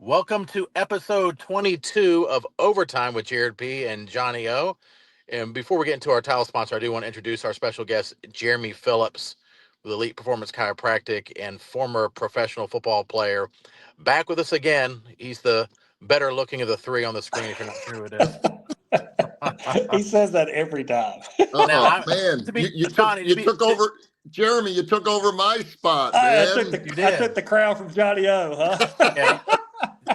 Welcome to episode 22 of Overtime with Jared P. and Johnny O. And before we get into our title sponsor, I do want to introduce our special guest, Jeremy Phillips, with Elite Performance Chiropractic and former professional football player. Back with us again. He's the better looking of the three on the screen, if you're not sure who it is. He says that every time. Now, Man, to be- you Johnny, to be- took over, Jeremy. You took over my spot, I man. took the crown from Johnny O, huh? Yeah,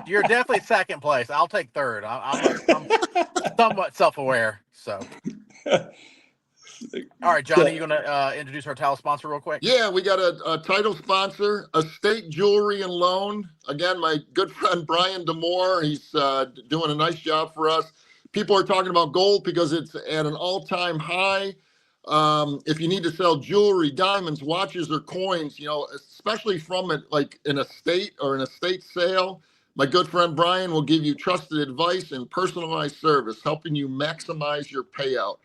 you're definitely second place. I'll take third. I'm somewhat self-aware. So, all right, Johnny, you gonna introduce our title sponsor real quick? Yeah, we got a title sponsor, Estate Jewelry and Loan. Again, my good friend Brian Demore. He's doing a nice job for us. People are talking about gold because it's at an all-time high. If you need to sell jewelry, diamonds, watches, or coins, especially from it, like an estate or an estate sale, my good friend Brian will give you trusted advice and personalized service, helping you maximize your payout.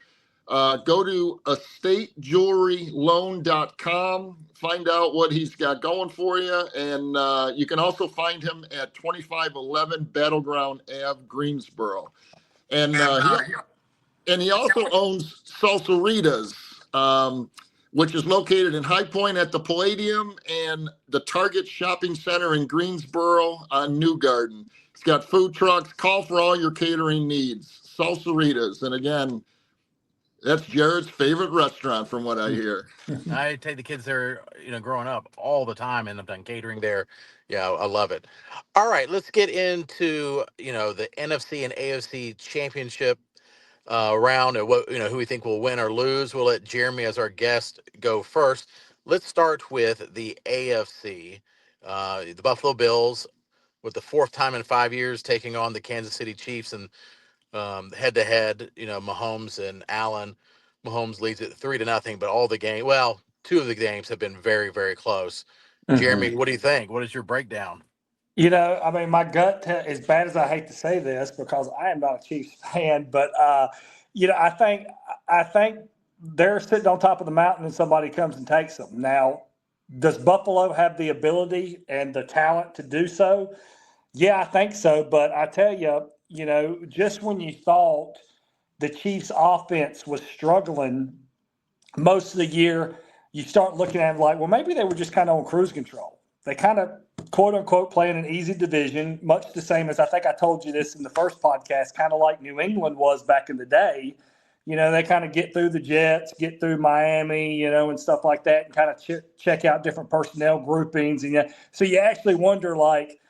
Go to estatejewelryloan.com, find out what he's got going for you, and you can also find him at 2511 Battleground Ave, Greensboro. And he also owns Salsaritas, which is located in High Point at the Palladium and the Target Shopping Center in Greensboro on New Garden. It's got food trucks. Call for all your catering needs. Salsaritas. And again, that's Jared's favorite restaurant from what I hear. I take the kids there, growing up all the time, and I've done catering there. Yeah, I love it. All right, let's get into, the NFC and AFC championship round and what, who we think will win or lose. We'll let Jeremy as our guest go first. Let's start with the AFC. The Buffalo Bills, with the fourth time in 5 years, taking on the Kansas City Chiefs, and head-to-head, Mahomes and Allen. Mahomes leads it 3-0, but two of the games have been very, very close. Jeremy, what do you think? What is your breakdown? My gut, as bad as I hate to say this, because I am not a Chiefs fan, but I think they're sitting on top of the mountain and somebody comes and takes them. Now, does Buffalo have the ability and the talent to do so? Yeah, I think so. But I tell you, just when you thought the Chiefs' offense was struggling most of the year, you start looking at them like, well, maybe they were just kind of on cruise control. They kind of, quote unquote, play in an easy division, much the same as I think I told you this in the first podcast, kind of like New England was back in the day. They kind of get through the Jets, get through Miami, and stuff like that, and kind of check out different personnel groupings. And so you actually wonder, like,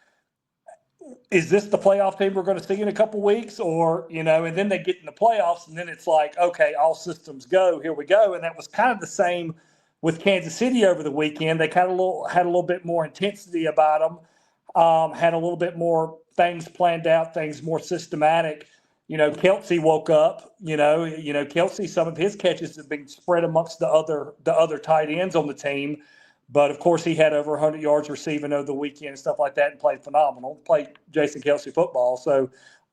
is this the playoff team we're going to see in a couple weeks? Or, and then they get in the playoffs, and then it's like, okay, all systems go, here we go. And that was kind of the same with Kansas City over the weekend. They kind of had a little bit more intensity about them, had a little bit more things planned out, things more systematic. Kelsey woke up. Kelsey, some of his catches have been spread amongst the other tight ends on the team. But, of course, he had over 100 yards receiving over the weekend and stuff like that and played phenomenal. Played Jason Kelsey football,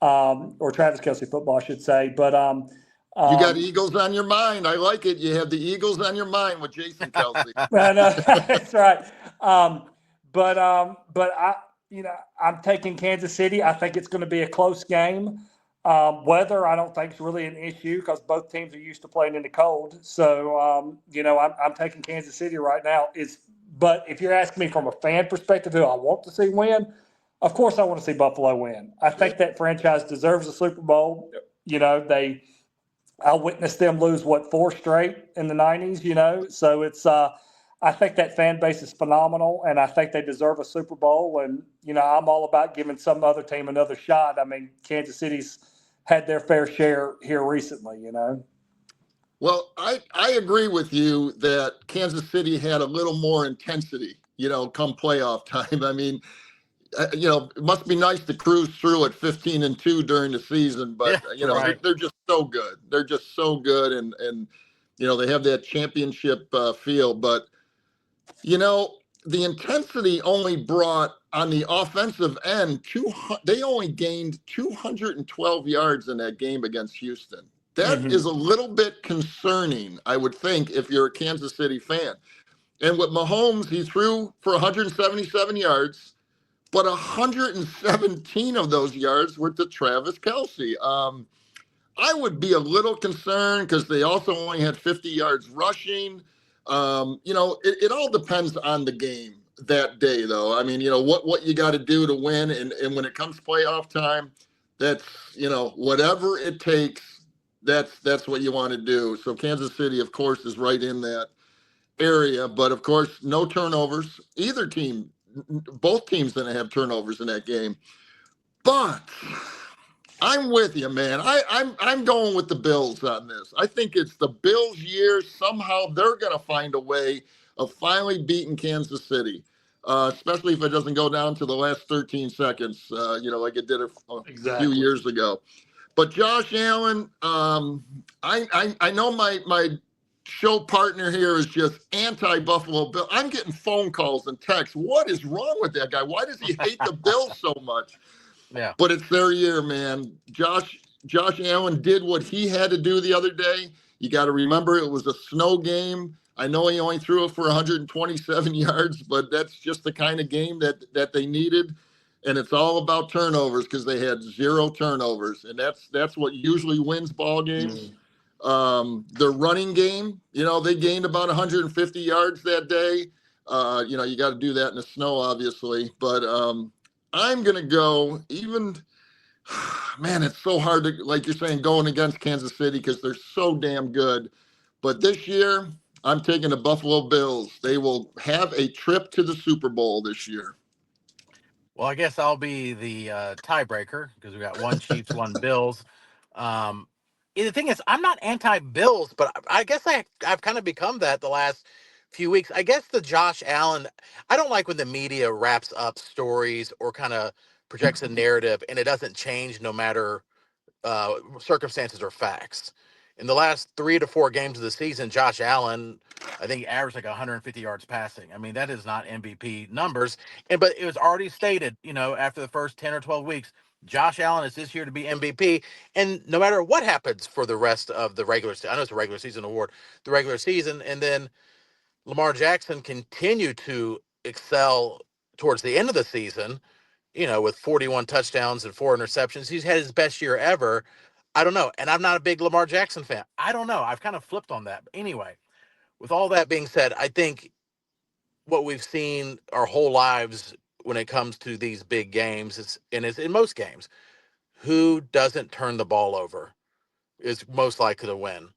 or Travis Kelsey football, I should say. But you got Eagles on your mind. I like it. You have the Eagles on your mind with Jason Kelsey. I know, that's right. But I'm taking Kansas City. I think it's going to be a close game. Weather, I don't think is really an issue because both teams are used to playing in the cold. So, I'm taking Kansas City right now. But if you're asking me from a fan perspective, who I want to see win, of course I want to see Buffalo win. I think that franchise deserves a Super Bowl. I witnessed them lose, 4 straight in the 90s, so it's I think that fan base is phenomenal, and I think they deserve a Super Bowl. And, I'm all about giving some other team another shot. I mean, Kansas City's had their fair share here recently, Well, I agree with you that Kansas City had a little more intensity, come playoff time. I mean, it must be nice to cruise through at 15-2 during the season, but right. they're just so good. They're just so good, and they have that championship feel. But the intensity only brought on the offensive end. They only gained 212 yards in that game against Houston. That is a little bit concerning, I would think, if you're a Kansas City fan. And with Mahomes, he threw for 177 yards, but 117 of those yards were to Travis Kelce. I would be a little concerned because they also only had 50 yards rushing. It all depends on the game that day, though. I mean, what you got to do to win, and when it comes playoff time, that's whatever it takes. That's what you want to do. So Kansas City, of course, is right in that area, but of course, no turnovers. Either team, both teams didn't have turnovers in that game. But I'm with you, man. I'm going with the Bills on this. I think it's the Bills' year. Somehow they're going to find a way of finally beating Kansas City, especially if it doesn't go down to the last 13 seconds, like it did a few Exactly. years ago. But Josh Allen, I know my show partner here is just anti-Buffalo Bill. I'm getting phone calls and texts. What is wrong with that guy? Why does he hate the Bills so much? Yeah. But it's their year, man. Josh Allen did what he had to do the other day. You got to remember it was a snow game. I know he only threw it for 127 yards, but that's just the kind of game that they needed. And it's all about turnovers because they had 0 turnovers, and that's what usually wins ball games. Their running game, they gained about 150 yards that day. You got to do that in the snow, obviously, but I'm going to go even, man, it's so hard to, like you're saying, going against Kansas City because they're so damn good. But this year, I'm taking the Buffalo Bills. They will have a trip to the Super Bowl this year. Well, I guess I'll be the tiebreaker because we got one Chiefs, one Bills. Um, the thing is, I'm not anti-Bills, but I guess I've kind of become that the last few weeks. I guess the Josh Allen, I don't like when the media wraps up stories or kind of projects a narrative and it doesn't change no matter circumstances or facts. In the last 3 to 4 games of the season, Josh Allen, I think, averaged like 150 yards passing. I mean, that is not MVP numbers. But it was already stated, after the first 10 or 12 weeks, Josh Allen is this year to be MVP. And no matter what happens for the rest of the regular season, I know it's a regular season award, the regular season, and then Lamar Jackson continued to excel towards the end of the season, with 41 touchdowns and 4 interceptions. He's had his best year ever. I don't know. And I'm not a big Lamar Jackson fan. I don't know. I've kind of flipped on that. But anyway, with all that being said, I think what we've seen our whole lives when it comes to these big games it's in most games, who doesn't turn the ball over is most likely to win.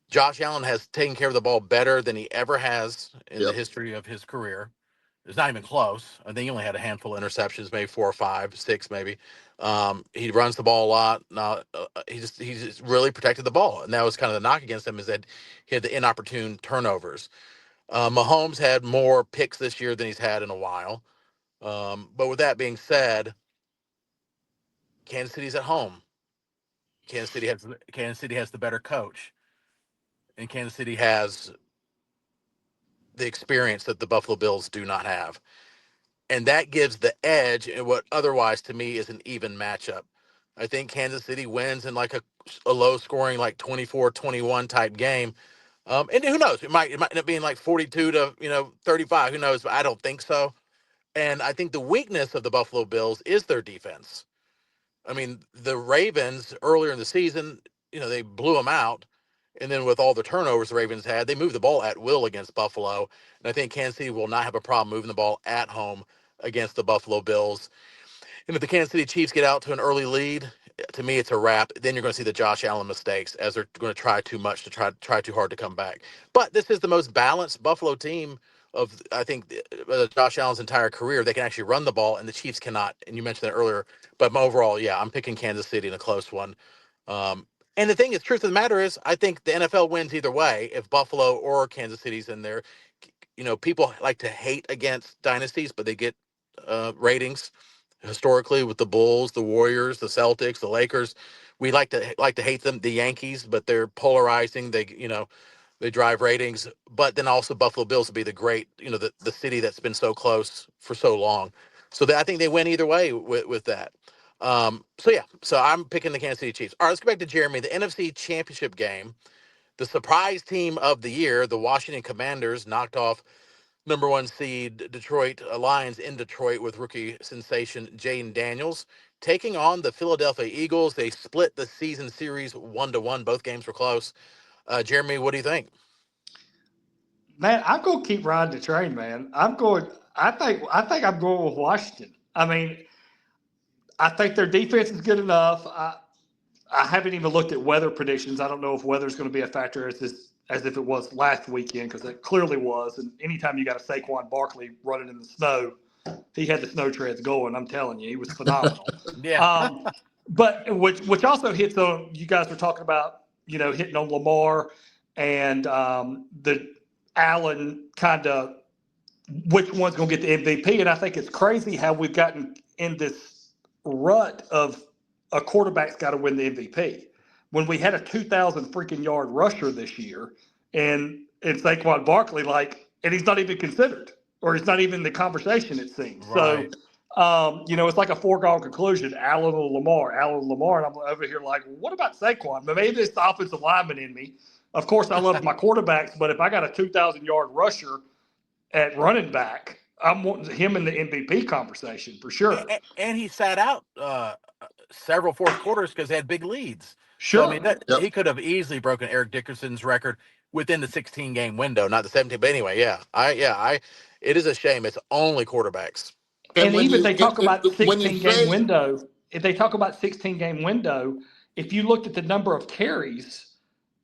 Josh Allen has taken care of the ball better than he ever has in the Yep. history of his career. It's not even close. I think he only had a handful of interceptions, maybe 4 or 5, 6, maybe. He runs the ball a lot. Now he just really protected the ball, and that was kind of the knock against him is that he had the inopportune turnovers. Mahomes had more picks this year than he's had in a while. But with that being said, Kansas City's at home. Kansas City has the better coach, and Kansas City has the experience that the Buffalo Bills do not have. And that gives the edge in what otherwise to me is an even matchup. I think Kansas City wins in like a low scoring, like 24-21 type game. And who knows? It might end up being like 42 to 35. Who knows? But I don't think so. And I think the weakness of the Buffalo Bills is their defense. I mean, the Ravens earlier in the season, they blew them out. And then with all the turnovers the Ravens had, they moved the ball at will against Buffalo. And I think Kansas City will not have a problem moving the ball at home against the Buffalo Bills. And if the Kansas City Chiefs get out to an early lead, to me it's a wrap. Then you're going to see the Josh Allen mistakes as they're going to try too much to try too hard to come back. But this is the most balanced Buffalo team of I think Josh Allen's entire career. They can actually run the ball, and the Chiefs cannot. And you mentioned that earlier. But overall, yeah, I'm picking Kansas City in a close one. And the thing is, truth of the matter is, I think the NFL wins either way. If Buffalo or Kansas City's in there, people like to hate against dynasties, but they get ratings historically with the Bulls, the Warriors, the Celtics, the Lakers. We like to hate them, the Yankees, but they're polarizing. They drive ratings. But then also Buffalo Bills would be the great, the city that's been so close for so long. So I think they win either way with that. So yeah, so I'm picking the Kansas City Chiefs. All right, let's go back to Jeremy. The NFC Championship game, the surprise team of the year, the Washington Commanders knocked off number one seed Detroit Lions in Detroit with rookie sensation Jaden Daniels taking on the Philadelphia Eagles. They split the season series 1-1. Both games were close. Jeremy, what do you think? Man, I'm going to keep riding the train, man. I think I'm going with Washington. I mean, I think their defense is good enough. I haven't even looked at weather predictions. I don't know if weather is going to be a factor as if it was last weekend, because it clearly was. And anytime you got a Saquon Barkley running in the snow, he had the snow treads going. I'm telling you, he was phenomenal. Yeah. But which also hits on, you guys were talking about, hitting on Lamar and the Allen kind of, which one's going to get the MVP. And I think it's crazy how we've gotten in this rut of a quarterback's got to win the MVP. When we had a 2,000 freaking yard rusher this year, and Saquon Barkley, and he's not even considered, or he's not even in the conversation, it seems. Right. So, it's like a foregone conclusion: Allen or Lamar, and I'm over here like, what about Saquon? But maybe it's the offensive lineman in me. Of course, I love my quarterbacks, but if I got a 2,000 yard rusher at running back, I'm wanting him in the MVP conversation for sure. And he sat out several fourth quarters because they had big leads. Sure. So, I mean, he could have easily broken Eric Dickerson's record within the 16-game window, not the 17. But anyway, it is a shame. It's only quarterbacks. And even they talk about 16-game window. If they talk about 16-game window, if you looked at the number of carries,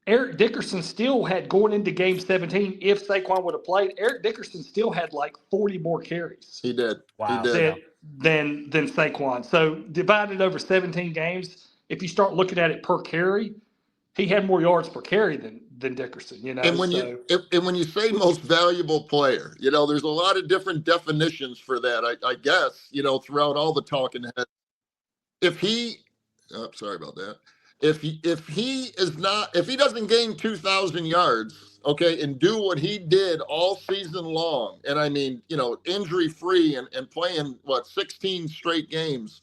Eric Dickerson still had, going into game 17, if Saquon would have played, Eric Dickerson still had like 40 more carries. He did. Wow. He did. Than Saquon. So divided over 17 games, if you start looking at it per carry, he had more yards per carry than Dickerson. And when you say most valuable player, there's a lot of different definitions for that. I guess throughout all the talking heads. Sorry about that. If he doesn't gain 2,000 yards, okay, and do what he did all season long, and I mean, injury free and playing 16 straight games,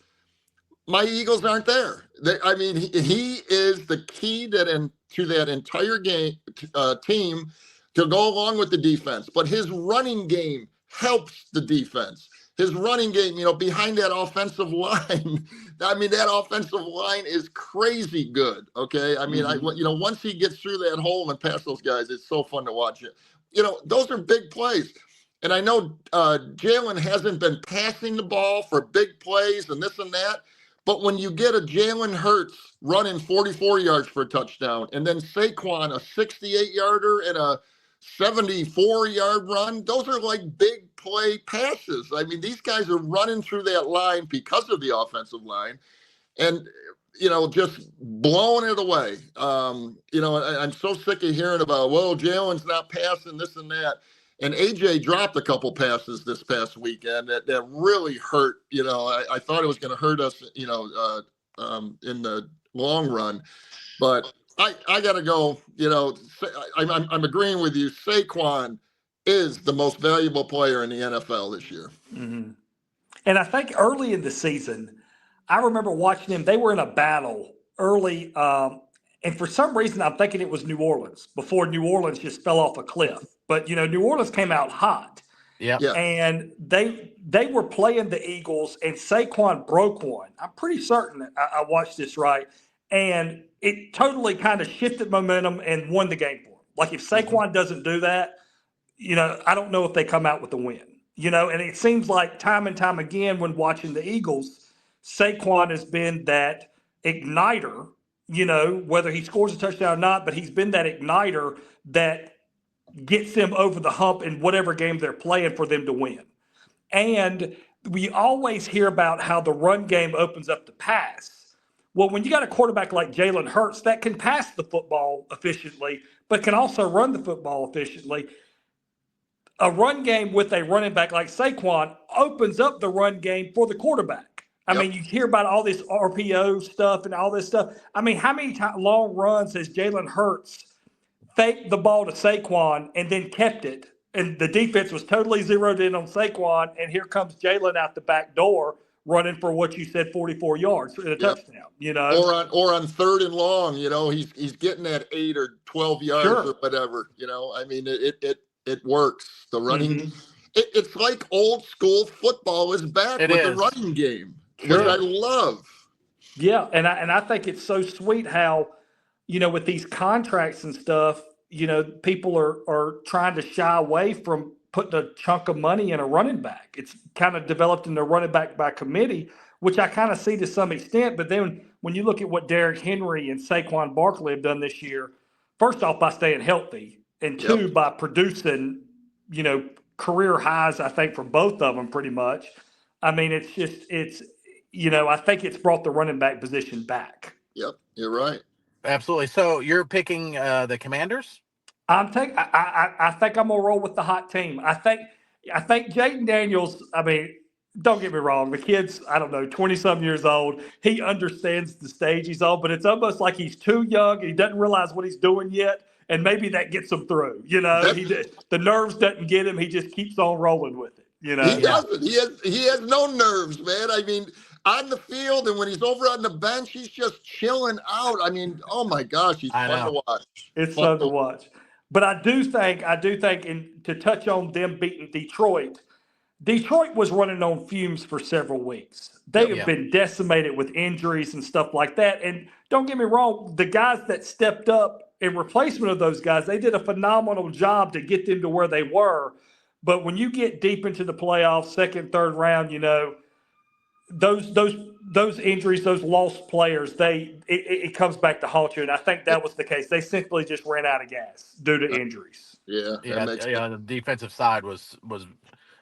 my Eagles aren't there. He is the key to that entire game team to go along with the defense. But his running game helps the defense. His running game, behind that offensive line, that offensive line is crazy good. Okay. Once he gets through that hole and past those guys, it's so fun to watch it. Those are big plays. And I know Jalen hasn't been passing the ball for big plays and this and that. But when you get a Jalen Hurts running 44 yards for a touchdown, and then Saquon a 68-yarder and a 74-yard run, those are like big play passes. I mean, these guys are running through that line because of the offensive line and, just blowing it away. I'm so sick of hearing about, Jalen's not passing this and that. And AJ dropped a couple passes this past weekend that really hurt. I thought it was going to hurt us, in the long run. But I got to go, I'm agreeing with you. Saquon is the most valuable player in the NFL this year. Mm-hmm. And I think early in the season, I remember watching them. They were in a battle early. And for some reason, I'm thinking it was New Orleans before New Orleans just fell off a cliff. But, New Orleans came out hot. Yeah. And they were playing the Eagles, and Saquon broke one. I'm pretty certain I watched this right. And it totally kind of shifted momentum and won the game for him. Like, if Saquon doesn't do that, I don't know if they come out with a win. And it seems like time and time again when watching the Eagles, Saquon has been that igniter, whether he scores a touchdown or not, but he's been that igniter that gets them over the hump in whatever game they're playing for them to win. And we always hear about how the run game opens up the pass. Well, when you got a quarterback like Jalen Hurts that can pass the football efficiently, but can also run the football efficiently, a run game with a running back like Saquon opens up the run game for the quarterback. I mean, you hear about all this RPO stuff and all this stuff. I mean, how many long runs has Jalen Hurts faked the ball to Saquon and then kept it, and the defense was totally zeroed in on Saquon, and here comes Jalen out the back door running for what you said, 44 yards in a touchdown, Or on third and long, he's getting that 8 or 12 yards or whatever, I mean, it works. The running it's like old school football is back It with the is. running game, which Sure. I love. Yeah, and I think it's so sweet how, with these contracts and stuff, people are trying to shy away from putting a chunk of money in a running back. It's kind of developed into running back by committee, which I kind of see to some extent. But then when you look at what Derrick Henry and Saquon Barkley have done this year, first off by staying healthy, and Yep. two by producing, career highs, I think, for both of them pretty much. I mean, I think it's brought the running back position back. Yep. You're right. Absolutely. So you're picking the Commanders? I think I'm gonna roll with the hot team. I think Jaden Daniels. I mean, don't get me wrong. The kid's, I don't know, 20 some years old. He understands the stage he's on, but it's almost like he's too young. He doesn't realize what he's doing yet, and maybe that gets him through. That, The nerves doesn't get him. He just keeps on rolling with it. he Yeah. doesn't. He has no nerves, man. I mean, on the field and when he's over on the bench, he's just chilling out. I mean, oh my gosh, he's I fun know. to watch. It's fun to watch. But I do think, and to touch on them beating Detroit, Detroit was running on fumes for several weeks. They Yep. have Yeah. been decimated with injuries and stuff like that. And don't get me wrong, the guys that stepped up in replacement of those guys, they did a phenomenal job to get them to where they were. But when you get deep into the playoffs, second, third round, those injuries, those lost players, it comes back to haunt you. And I think that was the case. They simply just ran out of gas due to injuries. Yeah, that Yeah. makes The defensive side was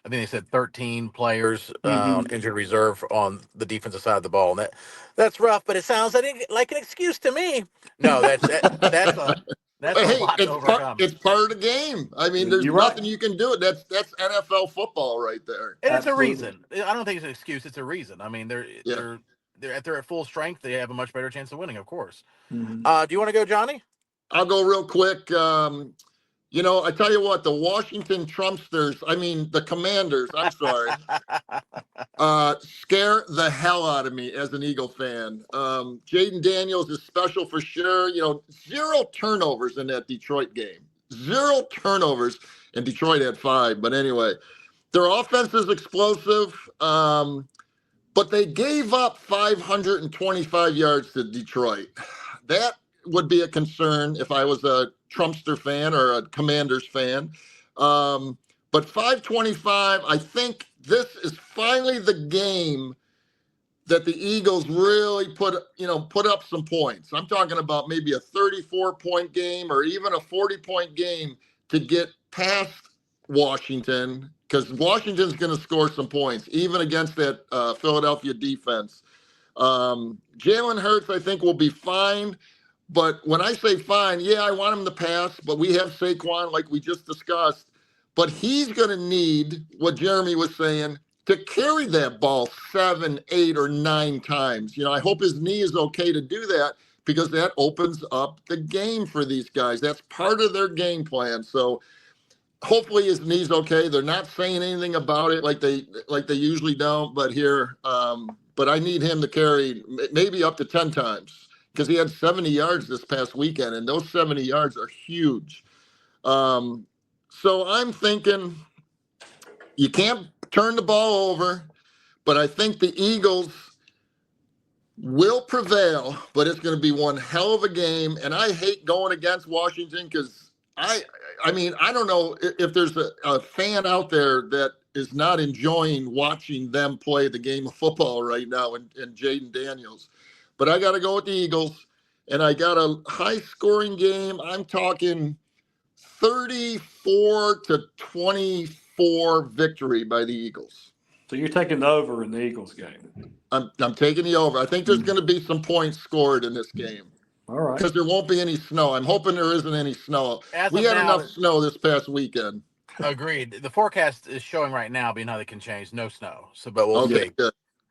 I think they said 13 players on Mm-hmm. injured reserve on the defensive side of the ball, and that's rough. But it sounds like an excuse to me. No, that's a Hey, lot to overcome. it's part of the game. I mean, there's You're right. nothing you can do. That's NFL football right there. And it's a Absolutely. reason. I don't think it's an excuse. It's a reason. I mean, Yeah. they're at full strength. They have a much better chance of winning, of course. Mhm. Do you want to go, Johnny? I'll go real quick. I tell you what, the Washington Trumpsters, I mean, the Commanders, I'm sorry, scare the hell out of me as an Eagle fan. Jaden Daniels is special for sure. 0 turnovers in that Detroit game. 0 turnovers, and Detroit had 5. But anyway, their offense is explosive, but they gave up 525 yards to Detroit. That would be a concern if I was a Trumpster fan or a Commanders fan. But 525, I think this is finally the game that the Eagles really put up some points. I'm talking about maybe a 34-point game or even a 40-point game to get past Washington, because Washington's going to score some points, even against that Philadelphia defense. Jalen Hurts, I think, will be fine. But when I say fine, yeah, I want him to pass, but we have Saquon, like we just discussed. But he's going to need, what Jeremy was saying, to carry that ball 7, 8, or 9 times. I hope his knee is okay to do that, because that opens up the game for these guys. That's part of their game plan. So hopefully his knee's okay. They're not saying anything about it like they usually don't. But but I need him to carry maybe up to 10 times, because he had 70 yards this past weekend, and those 70 yards are huge. So I'm thinking you can't turn the ball over, but I think the Eagles will prevail, but it's going to be one hell of a game. And I hate going against Washington, because I mean, I don't know if there's a fan out there that is not enjoying watching them play the game of football right now, and Jaden Daniels. But I got to go with the Eagles, and I got a high-scoring game. I'm talking 34-24 victory by the Eagles. So you're taking the over in the Eagles game. I'm taking the over. I think there's going to be some points scored in this game, All right. because there won't be any snow. I'm hoping there isn't any snow. We had enough snow this past weekend. Agreed. The forecast is showing right now, being how they can change. No snow. But we'll see.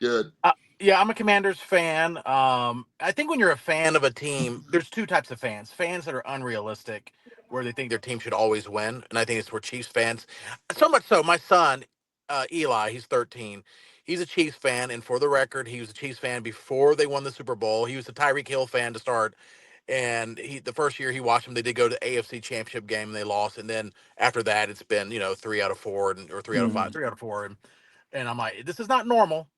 Good. Yeah, I'm a Commanders fan. I think when you're a fan of a team, there's 2 types of fans. Fans that are unrealistic, where they think their team should always win. And I think it's for Chiefs fans. So much so, my son, Eli, he's 13. He's a Chiefs fan. And for the record, he was a Chiefs fan before they won the Super Bowl. He was a Tyreek Hill fan to start. And the first year he watched them, they did go to the AFC Championship game and they lost. And then after that, it's been 3 out of 4 or 3 out of 5, Mhm. 3 out of 4, and I'm like, this is not normal.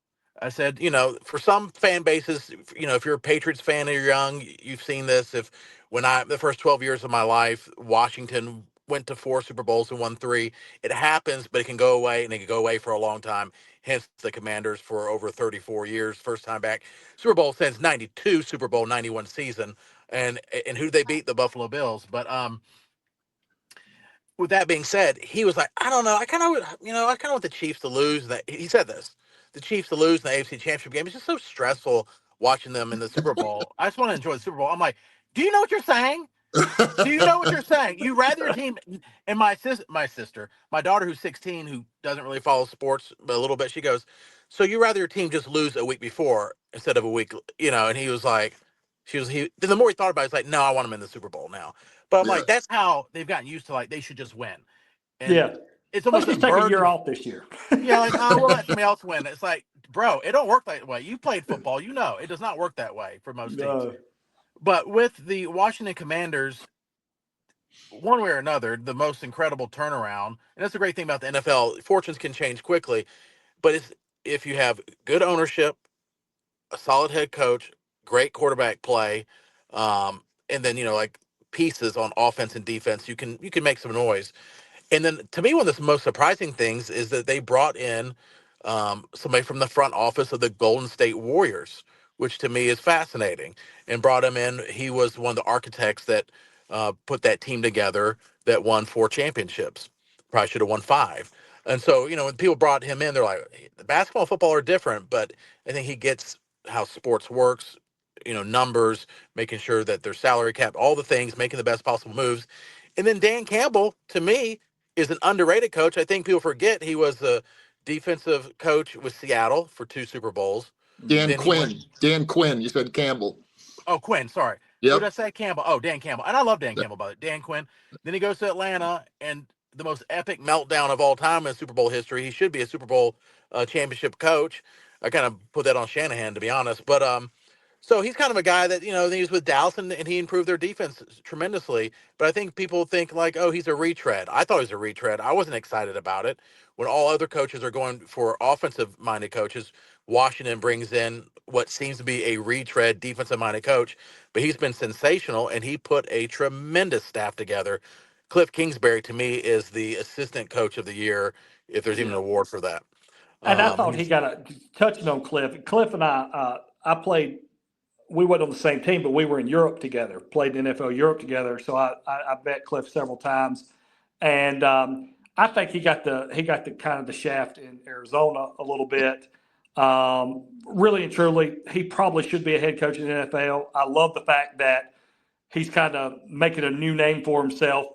I said, for some fan bases, if you're a Patriots fan and you're young, you've seen this. If when the first 12 years of my life, Washington went to 4 Super Bowls and won 3, it happens, but it can go away and it can go away for a long time. Hence the Commanders for over 34 years, first time back Super Bowl since '92, Super Bowl '91 season, and who they beat? The Buffalo Bills. But with that being said, he was like, I don't know. I kind of want the Chiefs to lose. That he said this, the Chiefs to lose in the AFC Championship game. It's just so stressful watching them in the Super Bowl. I just want to enjoy the Super Bowl. I'm like, do you know what you're saying? Do you know what you're saying? You rather your team, and my daughter who's 16, who doesn't really follow sports but a little bit, she goes, so you rather your team just lose a week before instead of a week, and he was like, then the more he thought about it, he's like, no, I want him in the Super Bowl now. But I'm like, Yes. that's how they've gotten used to, like, they should just win. And Yeah. it's Let's almost just like take a birds. year off this year. Yeah, like, oh, we'll let somebody else win. It's like, bro, it don't work that way. You played football, it does not work that way for most teams. No. But with the Washington Commanders, one way or another, the most incredible turnaround. And that's the great thing about the NFL. Fortunes can change quickly, but if you have good ownership, a solid head coach, great quarterback play, and then like pieces on offense and defense, you can make some noise. And then to me, one of the most surprising things is that they brought in somebody from the front office of the Golden State Warriors, which to me is fascinating, and brought him in. He was one of the architects that put that team together that won 4 championships. Probably should have won 5. And so, when people brought him in, they're like, basketball and football are different, but I think he gets how sports works, numbers, making sure that their salary cap, all the things, making the best possible moves. And then Dan Campbell, to me, is an underrated coach. I think people forget he was the defensive coach with Seattle for 2 Super Bowls. Dan Then he went. Quinn. Dan Quinn. You said Campbell. Oh, Quinn. Sorry. Who Yep. did I say? Campbell. Oh, Dan Campbell. And I love Dan Campbell, by the way. Dan Quinn. Then he goes to Atlanta, and the most epic meltdown of all time in Super Bowl history. He should be a Super Bowl championship coach. I kind of put that on Shanahan, to be honest. But so he's kind of a guy that he was with Dallas, and he improved their defense tremendously. But I think people think like, oh, he's a retread. I thought he was a retread. I wasn't excited about it. When all other coaches are going for offensive-minded coaches, Washington brings in what seems to be a retread defensive-minded coach, but he's been sensational, and he put a tremendous staff together. Cliff Kingsbury, to me, is the assistant coach of the year, if there's even Yeah. an award for that. And I thought he He's got touching on Cliff. Cliff and I played. We weren't on the same team, but we were in Europe together. Played in NFL Europe together. So I bet Cliff several times, and I think he got the kind of the shaft in Arizona a little bit. Really and truly, he probably should be a head coach in the NFL. I love the fact that he's kind of making a new name for himself,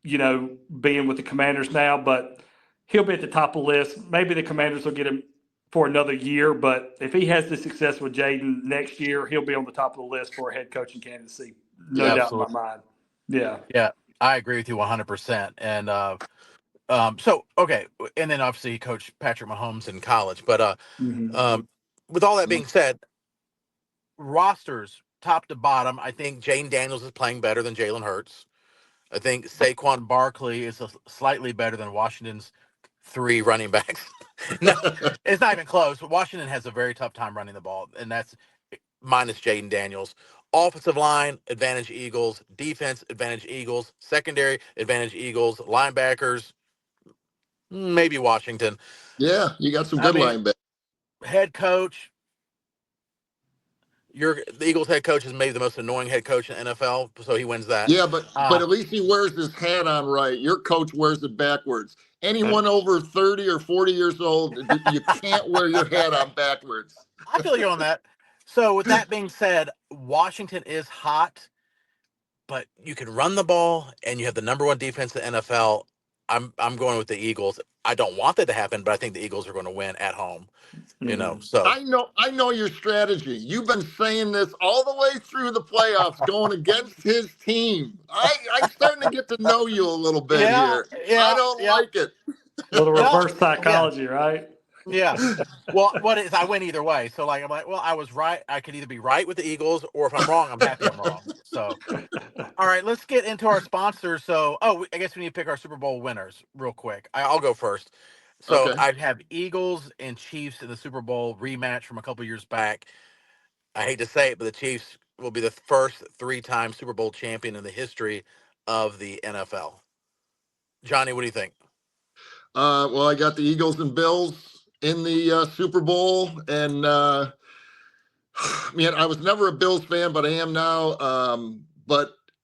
being with the Commanders now, but he'll be at the top of the list. Maybe the Commanders will get him for another year, but if he has the success with Jaden next year, he'll be on the top of the list for a head coach in candidacy. No doubt in my absolutely. mind. Yeah. Yeah, I agree with you 100%. And so okay, and then obviously he coached Patrick Mahomes in college. But Mm-hmm. with all that being said, rosters top to bottom, I think Jane Daniels is playing better than Jalen Hurts. I think Saquon Barkley is slightly better than Washington's 3 running backs. No, it's not even close. Washington has a very tough time running the ball, and that's minus Jaden Daniels. Offensive line, advantage Eagles. Defense, advantage Eagles. Secondary, advantage Eagles. Linebackers, maybe Washington. Yeah, you got some I good mean, linebackers. head coach, the Eagles head coach is maybe the most annoying head coach in the NFL, so he wins that. Yeah, but at least he wears his hat on right. Your coach wears it backwards. Anyone over 30 or 40 years old, you can't wear your hat on backwards. I feel you on that. So with that being said, Washington is hot, but you can run the ball, and you have the #1 defense in the NFL. I'm going with the Eagles. I don't want that to happen, but I think the Eagles are going to win at home. Mm-hmm. So I know your strategy. You've been saying this all the way through the playoffs, going against his team. I'm starting to get to know you a little bit yeah, here. I yeah, don't yeah, like it. A little no, reverse yeah. psychology, right? Yeah. Well, what is I win either way. So like I'm like, well, I was right. I could either be right with the Eagles, or if I'm wrong, I'm happy I'm wrong. So all right, let's get into our sponsors. So, I guess we need to pick our Super Bowl winners real quick. I'll go first. So Okay. I'd have Eagles and Chiefs in the Super Bowl rematch from a couple years back. I hate to say it, but the Chiefs will be the first three-time Super Bowl champion in the history of the NFL. Johnny, what do you think? Well, I got the Eagles and Bills in the Super Bowl, and man, I was never a Bills fan, but I am now.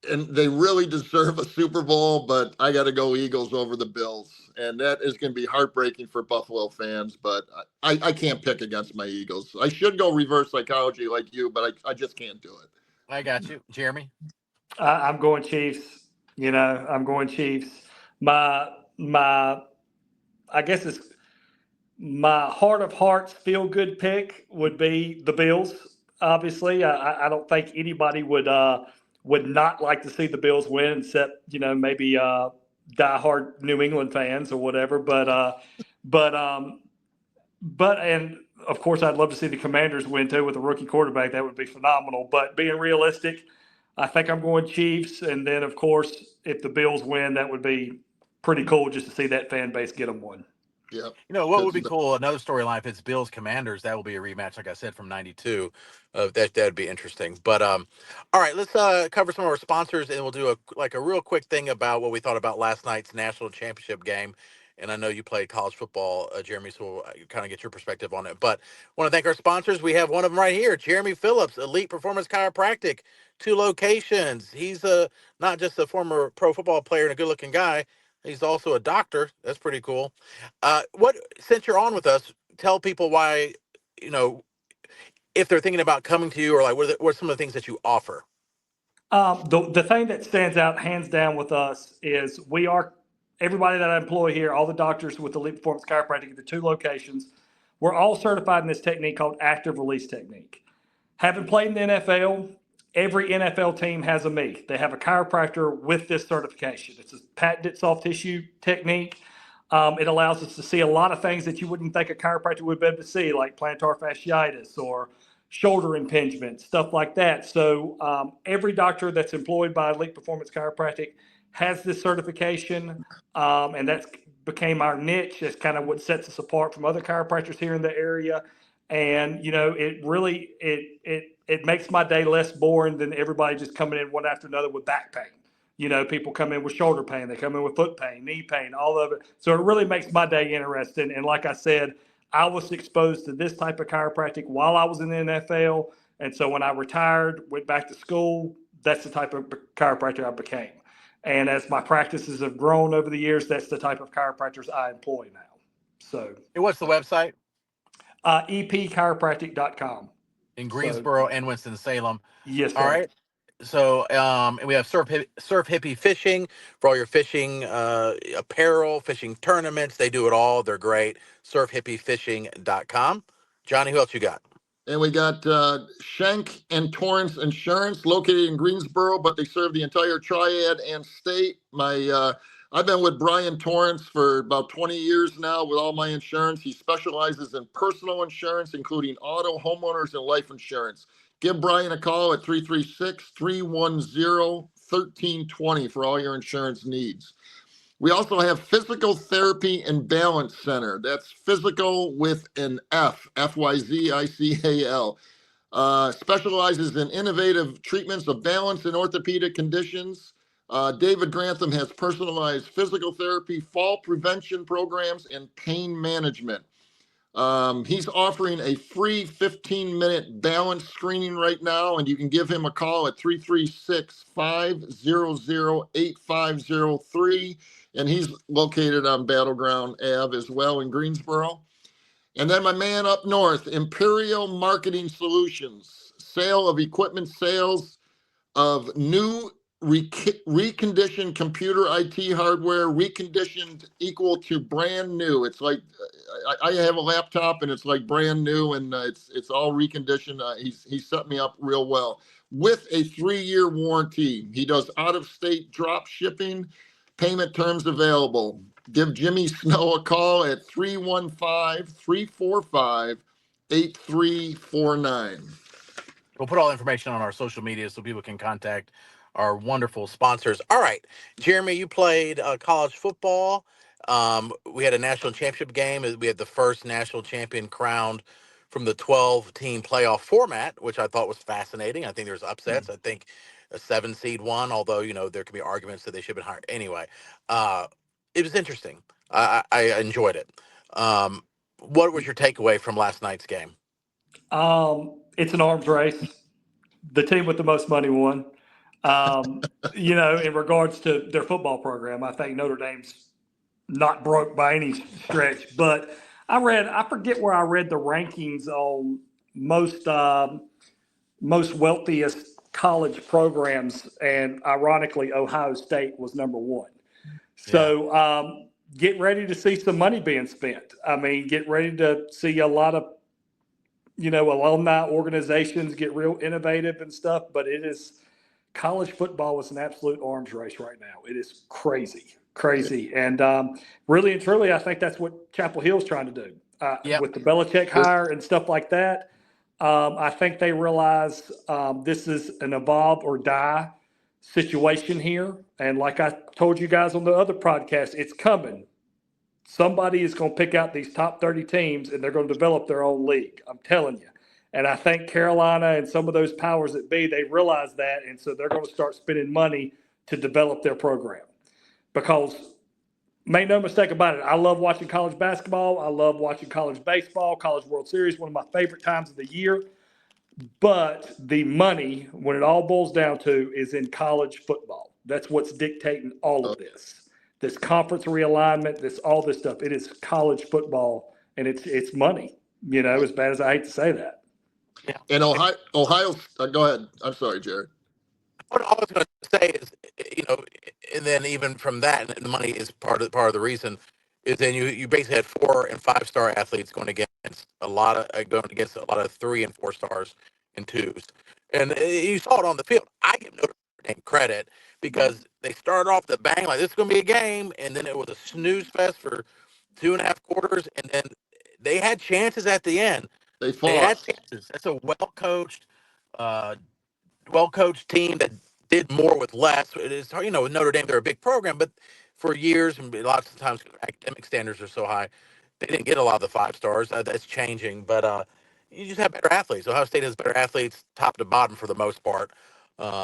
And they really deserve a Super Bowl, but I got to go Eagles over the Bills, and that is going to be heartbreaking for Buffalo fans. But I can't pick against my Eagles. I should go reverse psychology like you, but I just can't do it. I got you, Jeremy. I'm going Chiefs. I'm going Chiefs. My I guess it's my heart of hearts feel good pick would be the Bills. Obviously, I don't think anybody would not like to see the Bills win, except maybe diehard New England fans or whatever. But and of course, I'd love to see the Commanders win too with a rookie quarterback. That would be phenomenal. But being realistic, I think I'm going Chiefs, and then of course, if the Bills win, that would be pretty cool just to see that fan base get them one. Yeah. What would be cool? Another storyline if it's Bills Commanders, that will be a rematch, like I said, from '92. That'd be interesting. But all right, let's cover some of our sponsors, and we'll do a real quick thing about what we thought about last night's national championship game. And I know you played college football, Jeremy, so we'll kind of get your perspective on it. But want to thank our sponsors. We have one of them right here, Jeremy Phillips, Elite Performance Chiropractic, 2 locations. He's not just a former pro football player and a good-looking guy. He's also a doctor. That's pretty cool. Since you're on with us, tell people why, you know, if they're thinking about coming to you, or like what are some of the things that you offer? The thing that stands out hands down with us is we are everybody that I employ here, all the doctors with Elite Performance Chiropractic at the 2 locations, we're all certified in this technique called active release technique. Having played in the NFL, every NFL team has a me. They have a chiropractor with this certification. It's a patented soft tissue technique. It allows us to see a lot of things that you wouldn't think a chiropractor would be able to see, like plantar fasciitis or shoulder impingement, stuff like that. So every doctor that's employed by Elite Performance Chiropractic has this certification, and that's became our niche. That's kind of what sets us apart from other chiropractors here in the area. And it really it makes my day less boring than everybody just coming in one after another with back pain. People come in with shoulder pain, they come in with foot pain, knee pain, all of it. So it really makes my day interesting. And like I said, I was exposed to this type of chiropractic while I was in the NFL. And so when I retired, went back to school, that's the type of chiropractor I became. And as my practices have grown over the years, that's the type of chiropractors I employ now. So, And what's the website? epchiropractic.com. In Greensboro and Winston-Salem. Yes, All sir. right. So, and we have Surf Hippie Fishing for all your fishing apparel, fishing tournaments. They do it all. They're great. surfhippiefishing.com. Johnny, who else you got? And we got Schenk and Torrance Insurance, located in Greensboro, but they serve the entire Triad and state. I've been with Brian Torrance for about 20 years now with all my insurance. He specializes in personal insurance, including auto, homeowners, and life insurance. Give Brian a call at 336-310-1320 for all your insurance needs. We also have Physical Therapy and Balance Center. That's physical with an F, F-Y-Z-I-C-A-L. Specializes in innovative treatments of balance and orthopedic conditions. David Grantham has personalized physical therapy, fall prevention programs, and pain management. He's offering a free 15-minute balance screening right now, and you can give him a call at 336-500-8503. And he's located on Battleground Ave as well in Greensboro. And then my man up north, Imperial Marketing Solutions, sale of equipment, sales of new reconditioned computer IT hardware, reconditioned equal to brand new. It's like I have a laptop and it's like brand new, and it's all reconditioned. He's set me up real well with a 3-year warranty. He does out-of-state drop shipping, payment terms available. give Jimmy Snow a call at 315-345-8349. We'll put all information on our social media so people can contact our wonderful sponsors. All right, Jeremy, you played college football. We had a national championship game. We had the first national champion crowned from the 12-team playoff format, which I thought was fascinating. I think there's upsets. I think a 7 seed won, although there could be arguments that they should have been higher. Anyway, uh, it was interesting. I enjoyed it. What was your takeaway from last night's game? It's an arms race. The team with the most money won. In regards to their football program, I think Notre Dame's not broke by any stretch. But I forget where I read the rankings on most wealthiest college programs, and ironically, Ohio State was number one. So get ready to see some money being spent. I mean, get ready to see a lot of alumni organizations get real innovative and stuff. But college football is an absolute arms race right now. It is crazy, crazy, and really and truly, I think that's what Chapel Hill's trying to do with the Belichick hire and stuff like that. I think they realize this is an evolve or die situation here. And like I told you guys on the other podcast, it's coming. Somebody is going to pick out these top 30 teams and they're going to develop their own league. I'm telling you. And I think Carolina and some of those powers that be, they realize that. And so they're going to start spending money to develop their program. Because make no mistake about it, I love watching college basketball. I love watching college baseball, College World Series, one of my favorite times of the year. But the money, when it all boils down to, is in college football. That's what's dictating all of this. This conference realignment, all this stuff. It is college football, and it's money. As bad as I hate to say that. Yeah. And Ohio, go ahead. I'm sorry, Jared. What I was going to say is, and then even from that, and the money is part of the reason, is then you basically had 4 and 5 star athletes going against a lot of 3 and 4 stars and 2s, and you saw it on the field. I give Notre Dame credit because they started off the bang like this is going to be a game, and then it was a snooze fest for 2.5 quarters, and then they had chances at the end. They had chances. That's a well-coached team that did more with less. It is hard, with Notre Dame, they're a big program, but for years and lots of times academic standards are so high, they didn't get a lot of the 5 stars. That's changing, but you just have better athletes. Ohio State has better athletes, top to bottom for the most part,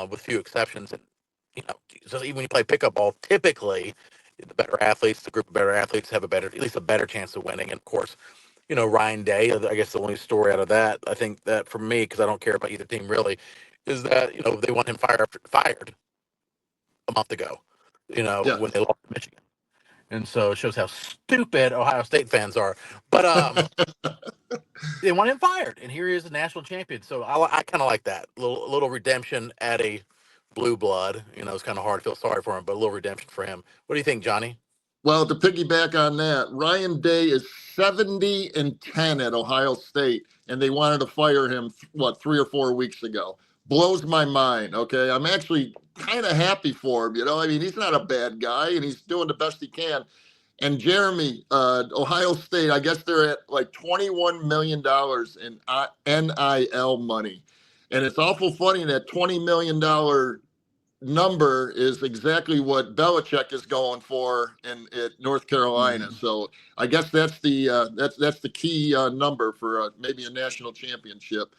with few exceptions. And so even when you play pickup ball, typically the group of better athletes have at least a better chance of winning. And of course, Ryan Day, I guess the only story out of that, I think that for me, because I don't care about either team really, is that, they want him fired a month ago, when they lost to Michigan. And so it shows how stupid Ohio State fans are. But they want him fired, and here he is a national champion. So I kind of like that. Little redemption at a blue blood. It's kind of hard to feel sorry for him, but a little redemption for him. What do you think, Johnny? Well, to piggyback on that, Ryan Day is 70-10 at Ohio State, and they wanted to fire him, 3 or 4 weeks ago. Blows my mind, okay? I'm actually kind of happy for him, I mean, he's not a bad guy, and he's doing the best he can. And Jeremy, Ohio State, I guess they're at like $21 million in NIL money. And it's awful funny that $20 million number is exactly what Belichick is going for at North Carolina. Mm-hmm. So I guess that's the key number for maybe a national championship.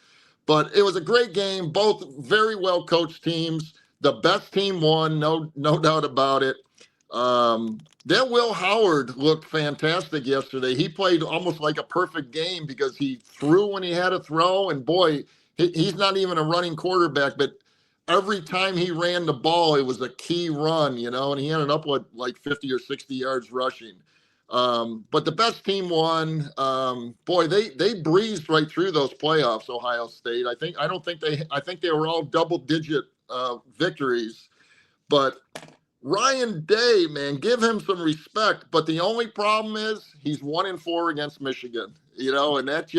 But it was a great game. Both very well coached teams. The best team won, no doubt about it. That Will Howard looked fantastic yesterday. He played almost like a perfect game because he threw when he had to throw, and boy, he's not even a running quarterback, but every time he ran the ball, it was a key run, and he ended up with like 50 or 60 yards rushing. But the best team won. Boy, they breezed right through those playoffs, Ohio State. I think they were all double-digit victories. But Ryan Day, man, give him some respect. But the only problem is he's 1-4 against Michigan, and that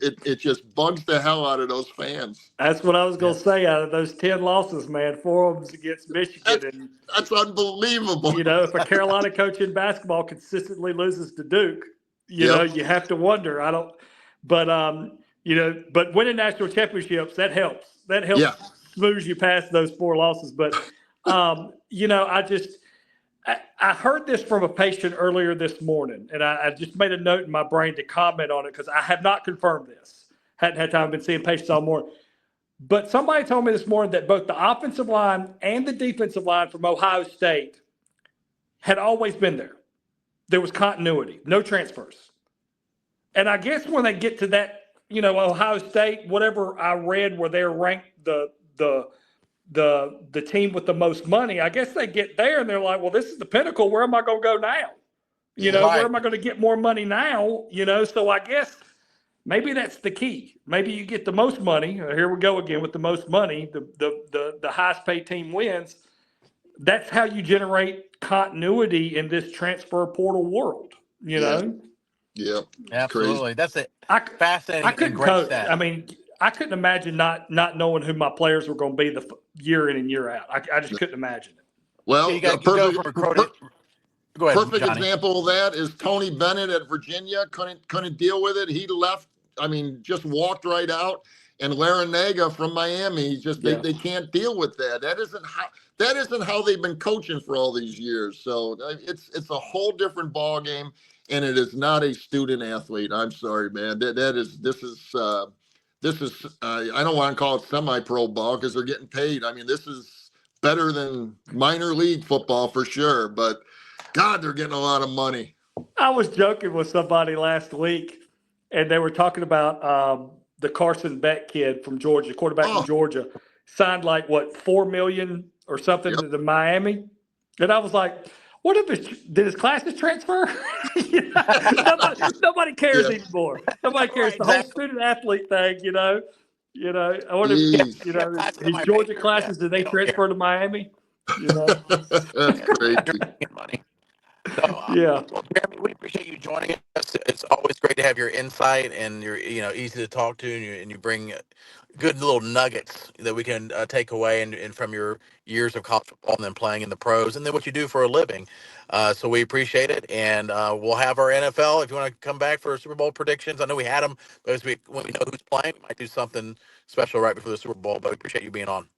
it just bugs the hell out of those fans. That's what I was going to say. Out of those 10 losses, man, 4 of them's against Michigan. And That's unbelievable. if a Carolina coach in basketball consistently loses to Duke, you have to wonder. But winning national championships, that helps. That helps smooth you past those 4 losses. But, I heard this from a patient earlier this morning, and I just made a note in my brain to comment on it because I have not confirmed this. Hadn't had time. I've been seeing patients all morning. But somebody told me this morning that both the offensive line and the defensive line from Ohio State had always been there. There was continuity, no transfers. And I guess when they get to that, Ohio State, whatever I read where they're ranked the team with the most money, I guess they get there and they're like, well, this is the pinnacle. Where am I going to go now? Where am I going to get more money now? So I guess maybe that's the key. Maybe you get the most money. Here we go again with the most money. The highest paid team wins. That's how you generate continuity in this transfer portal world, Yeah, absolutely. Crazy. That's it. Fascinating. I couldn't coach. I mean, I couldn't imagine not knowing who my players were going to be the year in and year out. I just couldn't imagine it. Well, you got go ahead, perfect Johnny. example of that is Tony Bennett at Virginia. Couldn't deal with it. He left. I mean, just walked right out. And Larinaga from Miami, they can't deal with that. That isn't how they've been coaching for all these years. So it's a whole different ball game, and it is not a student athlete. I'm sorry, man. This is I don't want to call it semi-pro ball because they're getting paid. I mean, this is better than minor league football for sure. But God, they're getting a lot of money. I was joking with somebody last week, and they were talking about the Carson Beck kid from Georgia, quarterback from Georgia, signed like $4 million or something to the Miami, and I was like, "What if did his classes transfer?" nobody cares anymore. Nobody cares. The whole student athlete thing, I wonder if his Georgia classes did they transfer to Miami? That's crazy. Money. So, well, Jeremy, we appreciate you joining us. It's always great to have your insight, and you're easy to talk to, and you bring good little nuggets that we can take away and from your years of college football and then playing in the pros and then what you do for a living. So we appreciate it, and we'll have our NFL. If you want to come back for Super Bowl predictions, I know we had them, but when we know who's playing, we might do something special right before the Super Bowl. But we appreciate you being on.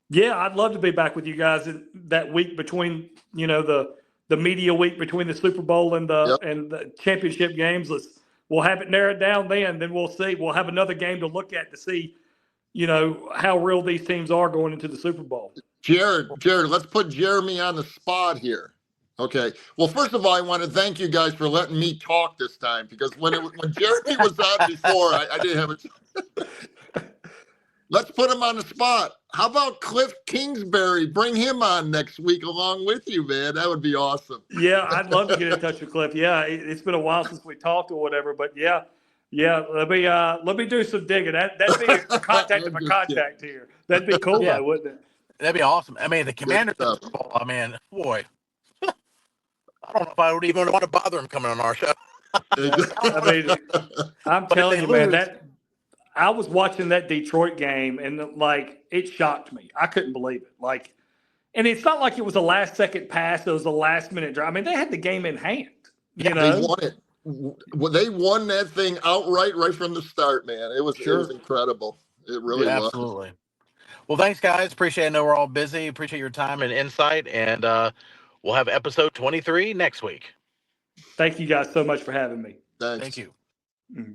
Yeah, I'd love to be back with you guys that week between the media week between the Super Bowl and the championship games. We'll have it narrowed down then we'll see. We'll have another game to look at to see, how real these teams are going into the Super Bowl. Jared, let's put Jeremy on the spot here. Okay. Well, first of all, I want to thank you guys for letting me talk this time because when Jeremy was on before, I didn't have it. Let's put him on the spot. How about Cliff Kingsbury? Bring him on next week along with you, man. That would be awesome. Yeah, I'd love to get in touch with Cliff. Yeah, it's been a while since we talked or whatever, but yeah. Let me do some digging. That'd be a contact of a contact here. That'd be cool, though, wouldn't it? That'd be awesome. I mean, the Commanders, boy, I don't know if I would even want to bother him coming on our show. I mean, I'm telling you, man, I was watching that Detroit game and it shocked me. I couldn't believe it. And it's not like it was a last second pass. It was a last minute drive. I mean, they had the game in hand. They won it. They won that thing outright right from the start, man. It was incredible. It really was. Absolutely. Well, thanks, guys. Appreciate it. I know we're all busy. Appreciate your time and insight. And we'll have episode 23 next week. Thank you guys so much for having me. Thanks. Thank you. Mm-hmm.